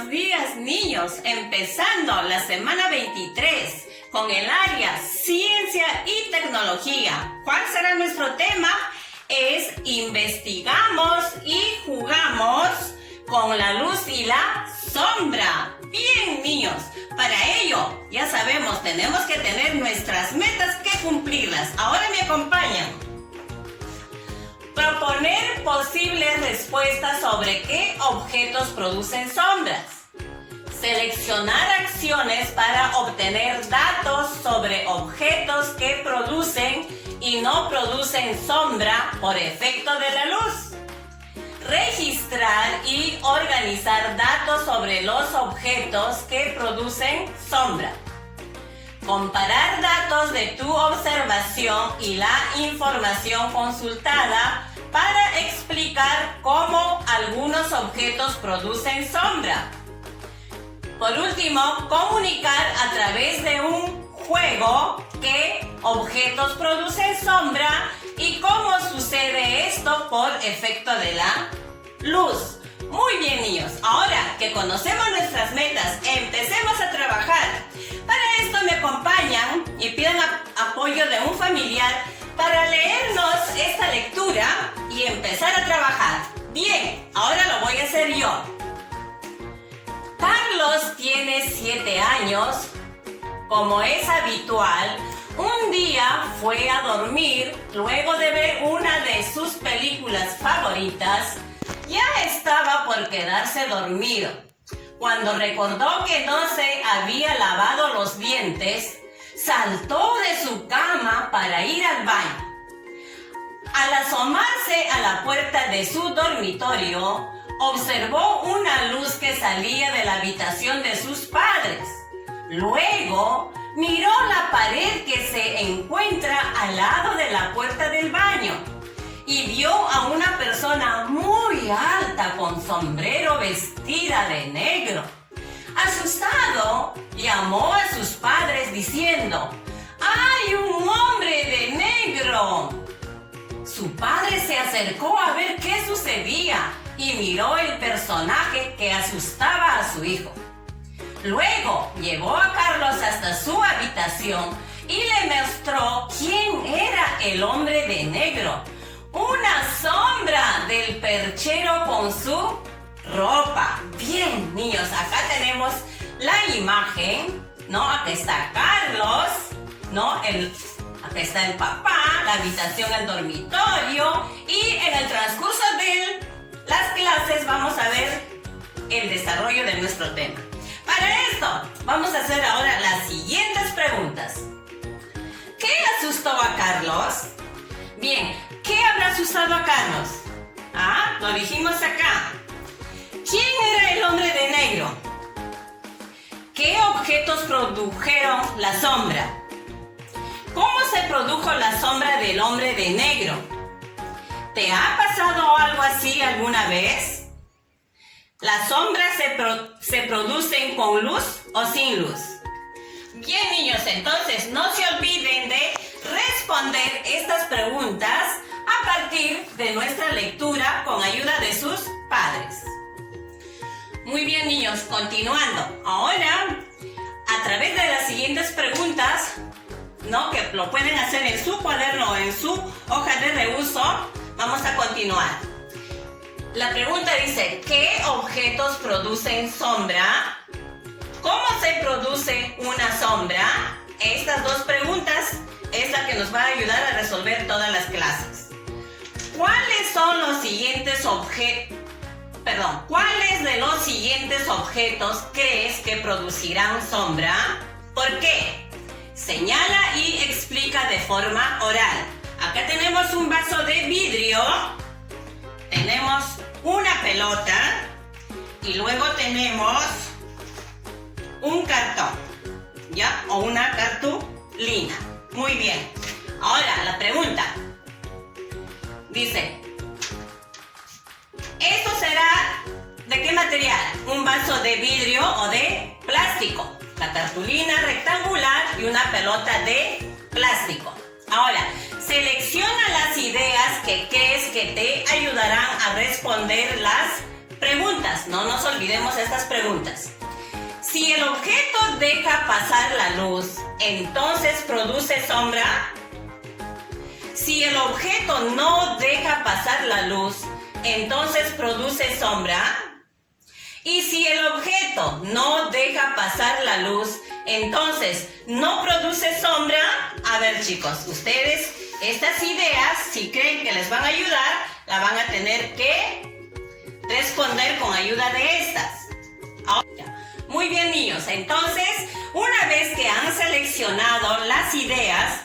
Buenos días, niños, empezando la semana 23 con el área Ciencia y Tecnología. ¿Cuál será nuestro tema? Es investigamos y jugamos con la luz y la sombra. Bien, niños, para ello, ya sabemos, tenemos que tener nuestras metas que cumplirlas. Ahora me acompañan. Proponer posibles respuestas sobre qué objetos producen sombras. Seleccionar acciones para obtener datos sobre objetos que producen y no producen sombra por efecto de la luz. Registrar y organizar datos sobre los objetos que producen sombra. Comparar datos de tu observación y la información consultada para explicar cómo algunos objetos producen sombra. Por último, comunicar a través de un juego qué objetos producen sombra y cómo sucede esto por efecto de la luz. Muy bien, niños, ahora que conocemos nuestras metas, empecemos a trabajar. Para esto me acompañan y pidan apoyo de un familiar para leernos esta lectura y empezar a trabajar. Bien, ahora lo voy a hacer yo. Carlos tiene 7 años. Como es habitual, un día fue a dormir luego de ver una de sus películas favoritas. Ya estaba por quedarse dormido, cuando recordó que no se había lavado los dientes, saltó de su cama para ir al baño. Al asomarse a la puerta de su dormitorio, observó una luz que salía de la habitación de sus padres. Luego, miró la pared que se encuentra al lado de la puerta del baño y vio a una persona muy alta con sombrero vestida de negro. Asustado, llamó a sus padres diciendo: ¡Hay un hombre de negro! Su padre se acercó a ver qué sucedía y miró el personaje que asustaba a su hijo. Luego llevó a Carlos hasta su habitación y le mostró quién era el hombre de negro. Una sombra del perchero con su ropa. Bien, niños, acá tenemos la imagen, ¿no? Aquí está Carlos, ¿no? Acá está el papá, la habitación, el dormitorio, y en el transcurso de las clases vamos a ver el desarrollo de nuestro tema. Para esto, vamos a hacer ahora las siguientes preguntas. ¿Qué asustó a Carlos? Bien, ¿qué habrá asustado a Carlos? Ah, lo dijimos acá. ¿Quién era el hombre de negro? ¿Qué objetos produjeron la sombra? ¿Cómo se produjo la sombra del hombre de negro? ¿Te ha pasado algo así alguna vez? ¿Las sombras se producen con luz o sin luz? Bien, niños, entonces no se olviden de responder estas preguntas a partir de nuestra lectura con ayuda de sus padres. Muy bien, niños, continuando. Ahora, a través de las siguientes preguntas, ¿no?, que lo pueden hacer en su cuaderno o en su hoja de reuso, vamos a continuar. La pregunta dice: ¿qué objetos producen sombra? ¿Cómo se produce una sombra? Estas dos preguntas es la que nos va a ayudar a resolver todas las clases. ¿Cuáles son los siguientes objetos? ¿Cuáles de los siguientes objetos crees que producirán sombra? ¿Por qué? Señala y explica de forma oral. Acá tenemos un vaso de vidrio, tenemos una pelota y luego tenemos un cartón, ¿ya? O una cartulina. Muy bien. Ahora, la pregunta dice: ¿esto será de qué material? ¿Un vaso de vidrio o de plástico? La cartulina rectangular y una pelota de plástico. Ahora, selecciona las ideas que crees que te ayudarán a responder las Preguntas, no nos olvidemos estas preguntas. Si el objeto deja pasar la luz, entonces produce sombra. Si el objeto no deja pasar la luz, entonces produce sombra. Y si el objeto no deja pasar la luz, entonces no produce sombra. A ver, chicos, ustedes estas ideas, si creen que les van a ayudar, la van a tener que responder con ayuda de estas. Muy bien, niños, entonces, una vez que han seleccionado las ideas,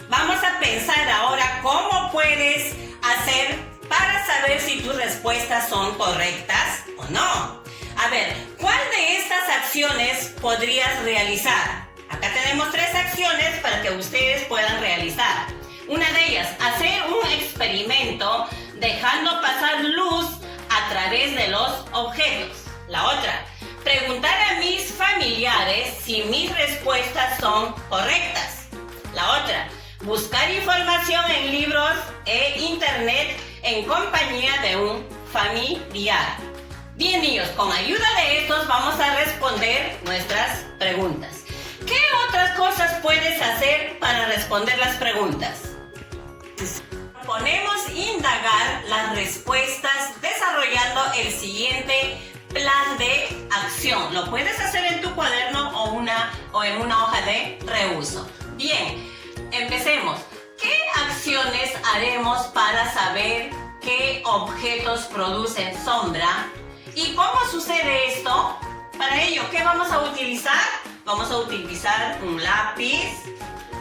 vamos a pensar ahora cómo puedes hacer para saber si tus respuestas son correctas o no. A ver, ¿cuál de estas acciones podrías realizar? Acá tenemos 3 acciones para que ustedes puedan realizar. Una de ellas, hacer un experimento dejando pasar luz a través de los objetos. La otra, preguntar a mis familiares si mis respuestas son correctas. La otra, buscar información en libros e internet en compañía de un familiar. Bien, niños, con ayuda de estos vamos a responder nuestras preguntas. ¿Qué otras cosas puedes hacer para responder las preguntas? Ponemos indagar las respuestas desarrollando el siguiente plan de acción. Lo puedes hacer en tu cuaderno o en una hoja de reuso. Bien, empecemos. ¿Qué acciones haremos para saber qué objetos producen sombra? ¿Y cómo sucede esto? Para ello, ¿qué vamos a utilizar? Vamos a utilizar un lápiz,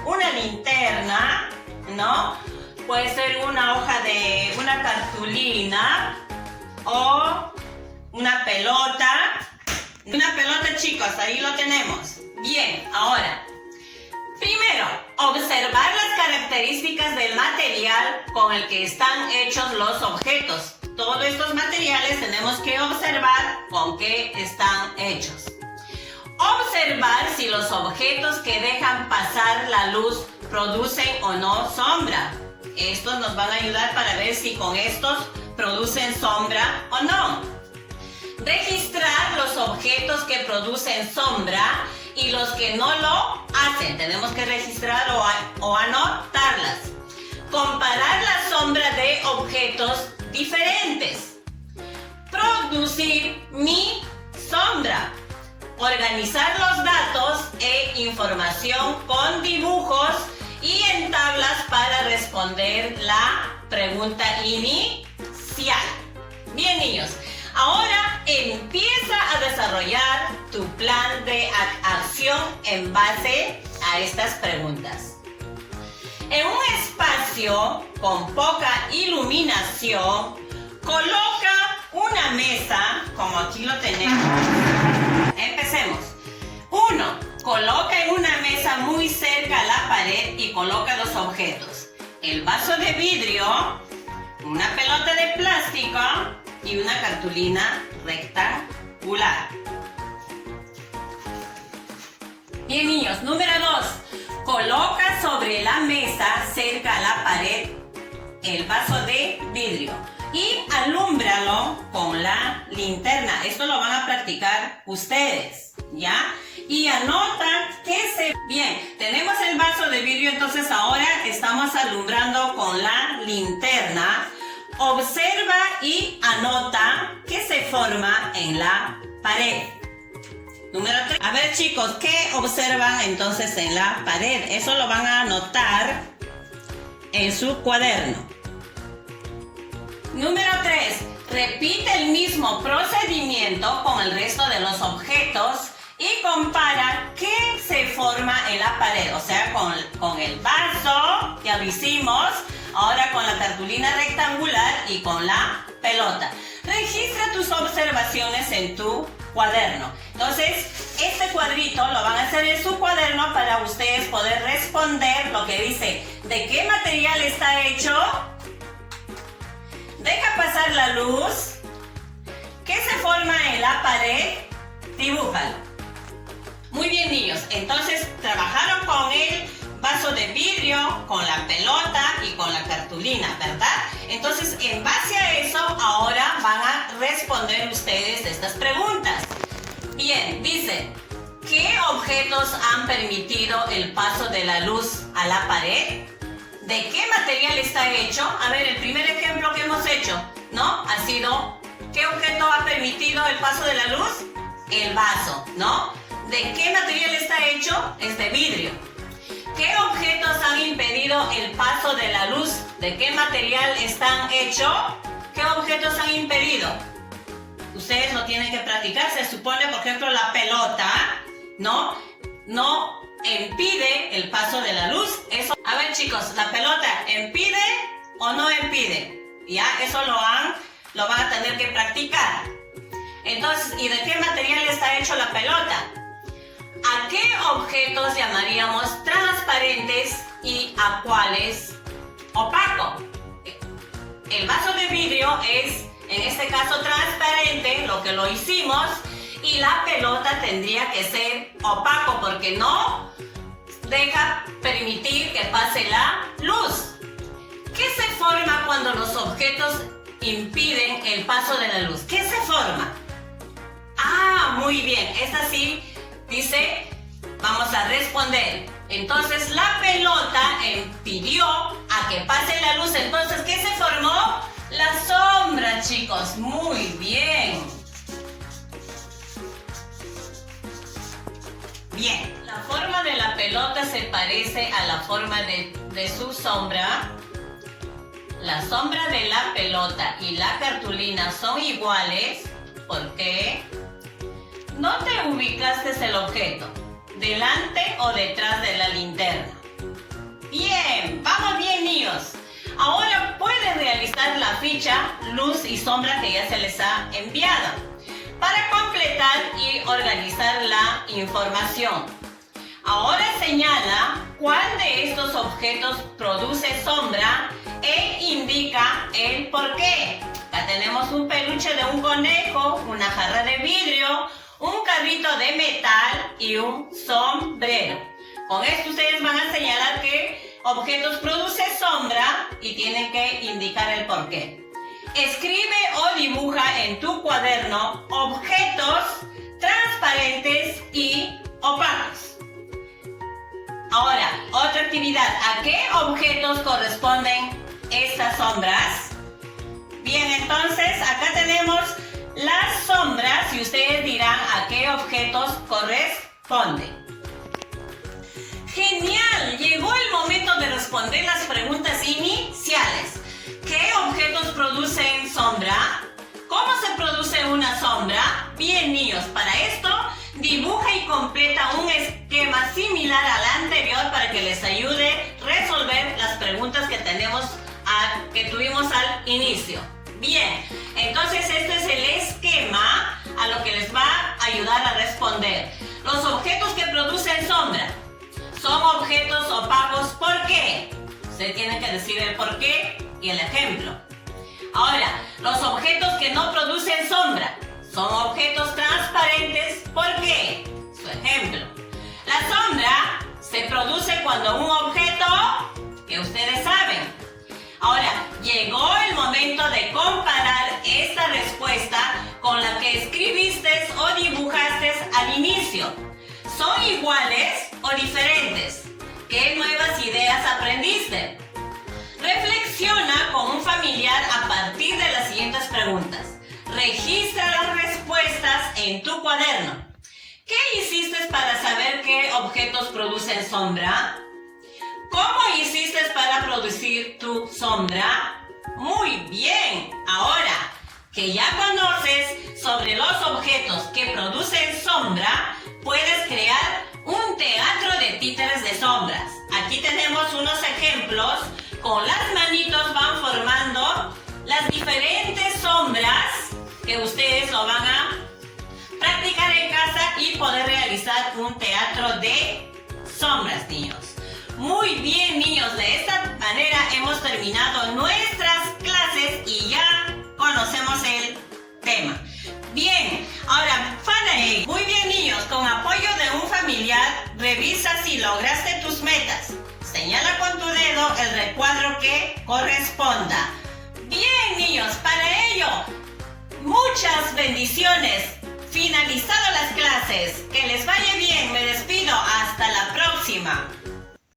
una linterna, ¿no? Puede ser una hoja de una cartulina o una pelota. Una pelota, chicos, ahí lo tenemos. Bien, ahora, primero, observar las características del material con el que están hechos los objetos. Todos estos materiales tenemos que observar con qué están hechos. Observar si los objetos que dejan pasar la luz producen o no sombra. Estos nos van a ayudar para ver si con estos producen sombra o no. Registrar los objetos que producen sombra y los que no lo hacen. Tenemos que registrar o anotarlas. Comparar la sombra de objetos diferentes. Producir mi sombra. Organizar los datos e información con dibujos y en tablas para responder la pregunta inicial. Bien, niños, ahora empieza a desarrollar tu plan de acción en base a estas preguntas. En un espacio con poca iluminación, coloca una mesa, como aquí lo tenemos. Empecemos. 1. Coloca en una mesa muy cerca a la pared y coloca los objetos. El vaso de vidrio, una pelota de plástico y una cartulina rectangular. Bien, niños, número 2. Coloca sobre la mesa cerca a la pared el vaso de vidrio y alúmbralo con la linterna. Esto lo van a practicar ustedes, ¿ya? Y anota Bien, tenemos el vaso de vidrio, entonces ahora estamos alumbrando con la linterna. Observa y anota qué se forma en la pared. Número 3. A ver, chicos, ¿qué observan entonces en la pared? Eso lo van a anotar en su cuaderno. Número 3. Repite el mismo procedimiento con el resto de los objetos y compara qué se forma en la pared. O sea, con el vaso, ya lo hicimos, ahora con la cartulina rectangular y con la pelota. Registra tus observaciones en tu cuaderno. Entonces, este cuadrito lo van a hacer en su cuaderno para ustedes poder responder lo que dice. ¿De qué material está hecho? Deja pasar la luz. ¿Qué se forma en la pared? Dibújalo. Muy bien, niños. Entonces, trabajaron con el vaso de vidrio, con la pelota y con la cartulina, ¿verdad? Entonces, en base a eso, ahora van a responder ustedes estas preguntas. Bien, dice, ¿qué objetos han permitido el paso de la luz a la pared? ¿De qué material está hecho? A ver, el primer ejemplo que hemos hecho, ¿no? Ha sido, ¿qué objeto ha permitido el paso de la luz? El vaso, ¿no? ¿De qué material está hecho? Es de vidrio. ¿Qué objetos han impedido el paso de la luz? ¿De qué material están hechos? ¿Qué objetos han impedido? Ustedes lo tienen que practicar. Se supone, por ejemplo, la pelota, ¿no? No impide el paso de la luz. Eso. A ver, chicos, ¿la pelota impide o no impide? Ya, eso lo van a tener que practicar. Entonces, ¿y de qué material está hecho la pelota? ¿A qué objetos llamaríamos transparentes y a cuáles opaco? El vaso de vidrio es, en este caso, transparente, lo que lo hicimos, y la pelota tendría que ser opaco porque no deja permitir que pase la luz. ¿Qué se forma cuando los objetos impiden el paso de la luz? ¿Qué se forma? Ah, muy bien, esta sí dice, vamos a responder. Entonces la pelota impidió a que pase la luz. Entonces, ¿qué se formó? La sombra, chicos. Muy bien. Bien. La forma de la pelota se parece a la forma de su sombra. La sombra de la pelota y la cartulina son iguales. ¿Por qué? No te ubicaste el objeto, delante o detrás de la linterna. Bien, vamos bien, niños. Ahora pueden realizar la ficha luz y sombra que ya se les ha enviado para completar y organizar la información. Ahora señala cuál de estos objetos produce sombra e indica el por qué. Acá tenemos un peluche de un conejo, una jarra de vidrio, un carrito de metal y un sombrero. Con esto ustedes van a señalar qué objetos produce sombra y tienen que indicar el porqué. Escribe o dibuja en tu cuaderno objetos transparentes y opacos. Ahora, otra actividad. ¿A qué objetos corresponden estas sombras? Bien, entonces acá tenemos las sombras y ustedes dirán a qué objetos corresponden. ¡Genial! Llegó el momento de responder las preguntas iniciales. ¿Qué objetos producen sombra? ¿Cómo se produce una sombra? Bien, niños, para esto dibuja y completa un esquema similar al anterior para que les ayude a resolver las preguntas que tuvimos al inicio. Bien, entonces este es el esquema a lo que les va a ayudar a responder. Los objetos que producen sombra son objetos opacos. ¿Por qué? Usted tiene que decir el por qué y el ejemplo. Ahora, los objetos que no producen sombra son objetos transparentes. ¿Por qué? Su ejemplo. La sombra se produce cuando un objeto que ustedes saben. Ahora, llegó el momento de comparar esta respuesta con la que escribiste o dibujaste al inicio. ¿Son iguales o diferentes? ¿Qué nuevas ideas aprendiste? Reflexiona con un familiar a partir de las siguientes preguntas. Registra las respuestas en tu cuaderno. ¿Qué hiciste para saber qué objetos producen sombra? ¿Cómo hiciste para producir tu sombra? Muy bien. Ahora que ya conoces sobre los objetos que producen sombra, puedes crear un teatro de títeres de sombras. Aquí tenemos unos ejemplos. Con las manitos van formando las diferentes sombras que ustedes lo van a practicar en casa y poder realizar un teatro de sombras, niños. Muy bien, niños, de esta manera hemos terminado nuestras clases y ya conocemos el tema. Bien, ahora, Fanae. Muy bien, niños, con apoyo de un familiar, revisa si lograste tus metas. Señala con tu dedo el recuadro que corresponda. Bien, niños, para ello, muchas bendiciones. Finalizado las clases, que les vaya bien, me despido, hasta la próxima.